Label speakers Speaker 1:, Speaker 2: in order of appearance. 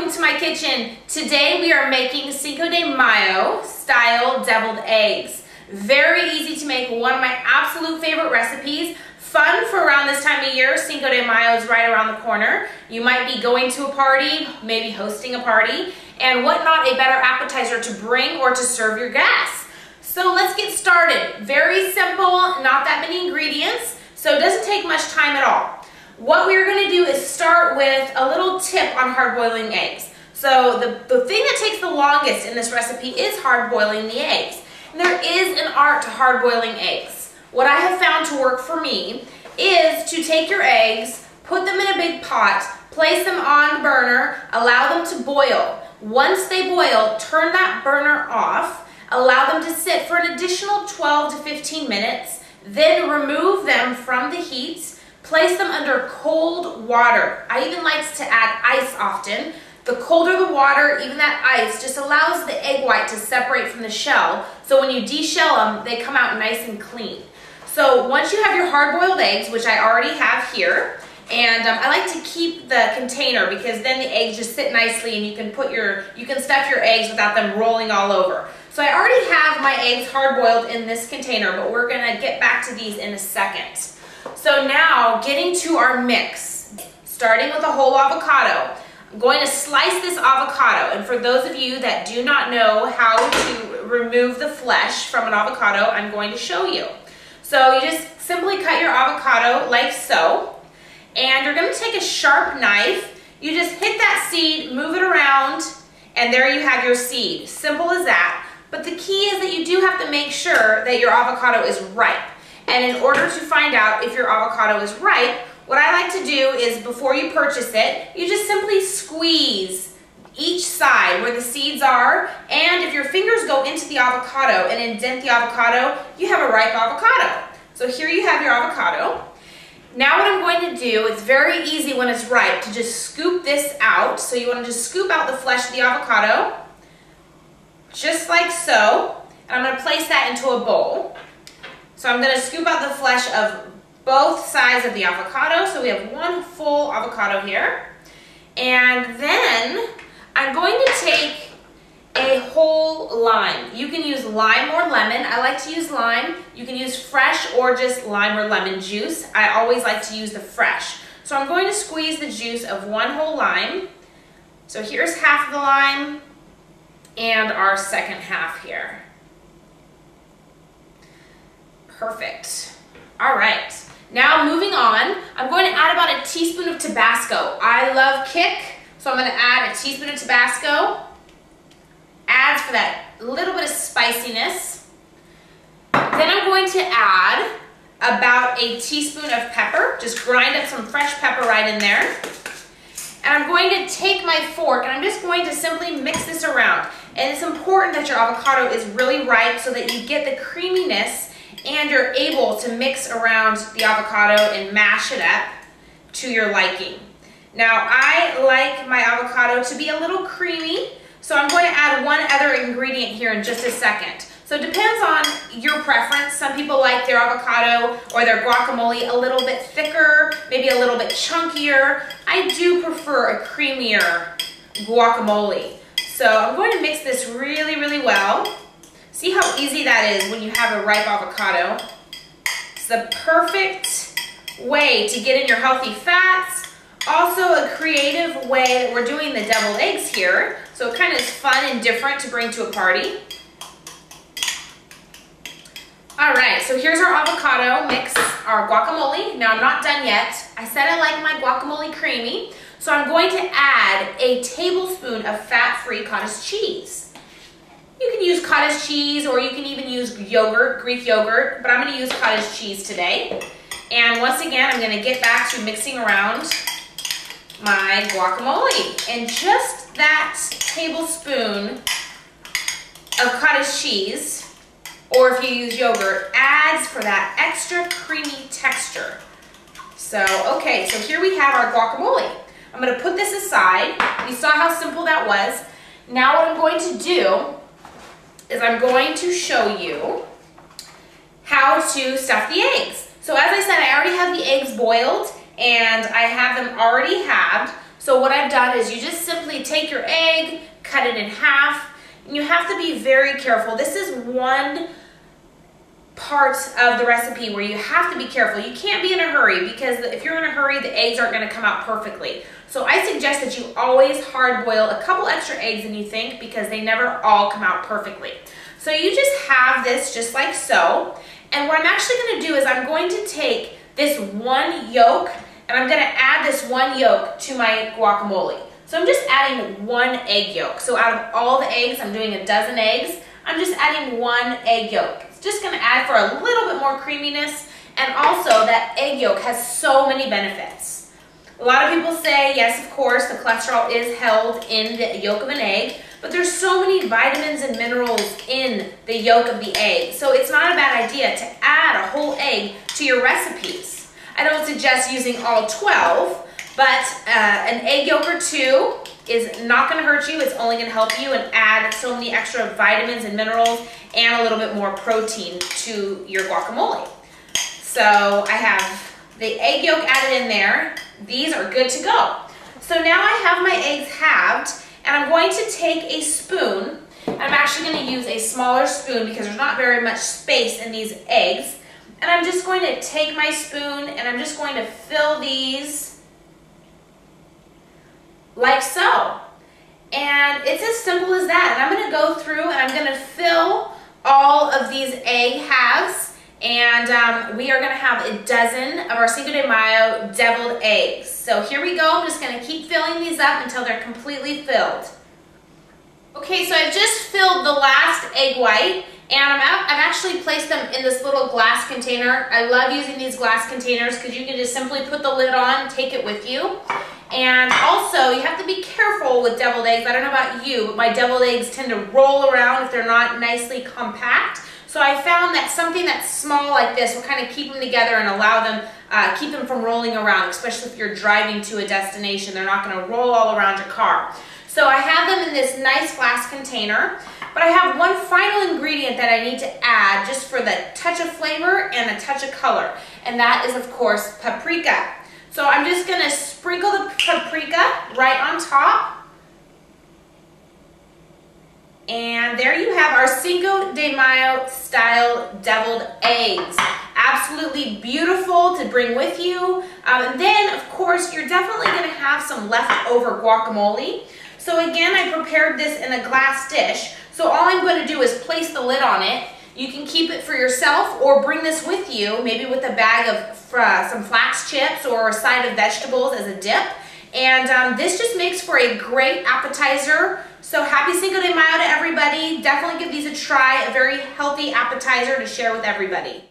Speaker 1: welcome to my kitchen. Today we are making Cinco de Mayo style deviled eggs. Very easy to make, one of my absolute favorite recipes. Fun for around this time of year. Cinco de Mayo is right around the corner. You might be going to a party, maybe hosting a party, and what not a better appetizer to bring or to serve your guests. So let's get started. Very simple, not that many ingredients, so it doesn't take much time at all. What we're going to do is start with a little tip on hard boiling eggs. So the thing that takes the longest in this recipe is hard boiling the eggs. And there is an art to hard boiling eggs. What I have found to work for me is to take your eggs, put them in a big pot, place them on the burner, allow them to boil. Once they boil, turn that burner off, allow them to sit for an additional 12 to 15 minutes, then remove them from the heat. Place them under cold water. I even like to add ice often. The colder the water, even that ice, just allows the egg white to separate from the shell. So when you deshell them, they come out nice and clean. So once you have your hard-boiled eggs, which I already have here, and I like to keep the container because then the eggs just sit nicely and you can stuff your eggs without them rolling all over. So I already have my eggs hard-boiled in this container, but we're gonna get back to these in a second. So now, getting to our mix, starting with a whole avocado. I'm going to slice this avocado, and for those of you that do not know how to remove the flesh from an avocado, I'm going to show you. So you just simply cut your avocado like so, and you're going to take a sharp knife. You just hit that seed, move it around, and there you have your seed. Simple as that. But the key is that you do have to make sure that your avocado is ripe. And in order to find out if your avocado is ripe, what I like to do is before you purchase it, you just simply squeeze each side where the seeds are, and if your fingers go into the avocado and indent the avocado, you have a ripe avocado. So here you have your avocado. Now what I'm going to do, it's very easy when it's ripe to just scoop this out. So you want to just scoop out the flesh of the avocado, just like so, and I'm going to place that into a bowl. So I'm going to scoop out the flesh of both sides of the avocado. So we have one full avocado here. And then I'm going to take a whole lime. You can use lime or lemon. I like to use lime. You can use fresh or just lime or lemon juice. I always like to use the fresh. So I'm going to squeeze the juice of one whole lime. So here's half of the lime and our second half here. Perfect. All right. Now moving on, I'm going to add about a teaspoon of Tabasco. I love kick, so I'm going to add a teaspoon of Tabasco. Adds for that little bit of spiciness. Then I'm going to add about a teaspoon of pepper. Just grind up some fresh pepper right in there. And I'm going to take my fork and I'm just going to simply mix this around. And it's important that your avocado is really ripe so that you get the creaminess and you're able to mix around the avocado and mash it up to your liking. Now, I like my avocado to be a little creamy, so I'm going to add one other ingredient here in just a second. So it depends on your preference. Some people like their avocado or their guacamole a little bit thicker, maybe a little bit chunkier. I do prefer a creamier guacamole. So I'm going to mix this really, really well. See how easy that is when you have a ripe avocado. It's the perfect way to get in your healthy fats. Also a creative way that we're doing the deviled eggs here. So it kind of is fun and different to bring to a party. All right, so here's our avocado mix, our guacamole. Now I'm not done yet. I said I like my guacamole creamy. So I'm going to add a tablespoon of fat-free cottage cheese. You can use cottage cheese or you can even use yogurt, Greek yogurt, but I'm going to use cottage cheese today. And once again, I'm going to get back to mixing around my guacamole. And just that tablespoon of cottage cheese, or if you use yogurt, adds for that extra creamy texture. So, okay, so here we have our guacamole. I'm going to put this aside. You saw how simple that was. Now what I'm going to do is I'm going to show you how to stuff the eggs. So as I said, I already have the eggs boiled and I have them already halved. So what I've done is you just simply take your egg, cut it in half, and you have to be very careful. This is one part of the recipe where you have to be careful. You can't be in a hurry, because if you're in a hurry, the eggs aren't going to come out perfectly. So I suggest that you always hard boil a couple extra eggs than you think, because they never all come out perfectly. So you just have this just like so. And what I'm actually going to do is I'm going to take this one yolk, and I'm going to add this one yolk to my guacamole. So I'm just adding one egg yolk. So out of all the eggs, I'm doing a dozen eggs, I'm just adding one egg yolk. It's just going to add for a little bit more creaminess, and also that egg yolk has so many benefits. A lot of people say, yes, of course, the cholesterol is held in the yolk of an egg, but there's so many vitamins and minerals in the yolk of the egg. So it's not a bad idea to add a whole egg to your recipes. I don't suggest using all 12, but an egg yolk or two is not going to hurt you. It's only going to help you and add so many extra vitamins and minerals and a little bit more protein to your guacamole. So I have the egg yolk added in there. These are good to go. So now I have my eggs halved, and I'm going to take a spoon. I'm actually going to use a smaller spoon because there's not very much space in these eggs. And I'm just going to take my spoon and I'm just going to fill these like so. And it's as simple as that. And I'm going to go through and I'm going to fill all of these egg halves. And we are going to have a dozen of our Cinco de Mayo deviled eggs. So here we go. I'm just going to keep filling these up until they're completely filled. Okay, so I've just filled the last egg white, and I've actually placed them in this little glass container. I love using these glass containers because you can just simply put the lid on, take it with you. And also, you have to be careful with deviled eggs. I don't know about you, but my deviled eggs tend to roll around if they're not nicely compact. So I found that something that's small like this will kind of keep them together and allow them, keep them from rolling around, especially if you're driving to a destination. They're not going to roll all around your car. So I have them in this nice glass container, but I have one final ingredient that I need to add just for the touch of flavor and a touch of color, and that is, of course, paprika. So I'm just going to sprinkle the paprika right on top. And there you have our Cinco de Mayo style deviled eggs. Absolutely beautiful to bring with you. And then, of course, you're definitely going to have some leftover guacamole. So again, I prepared this in a glass dish. So all I'm going to do is place the lid on it. You can keep it for yourself or bring this with you, maybe with a bag of some flax chips or a side of vegetables as a dip. And this just makes for a great appetizer. So happy Cinco de Mayo to everybody. Definitely give these a try, a very healthy appetizer to share with everybody.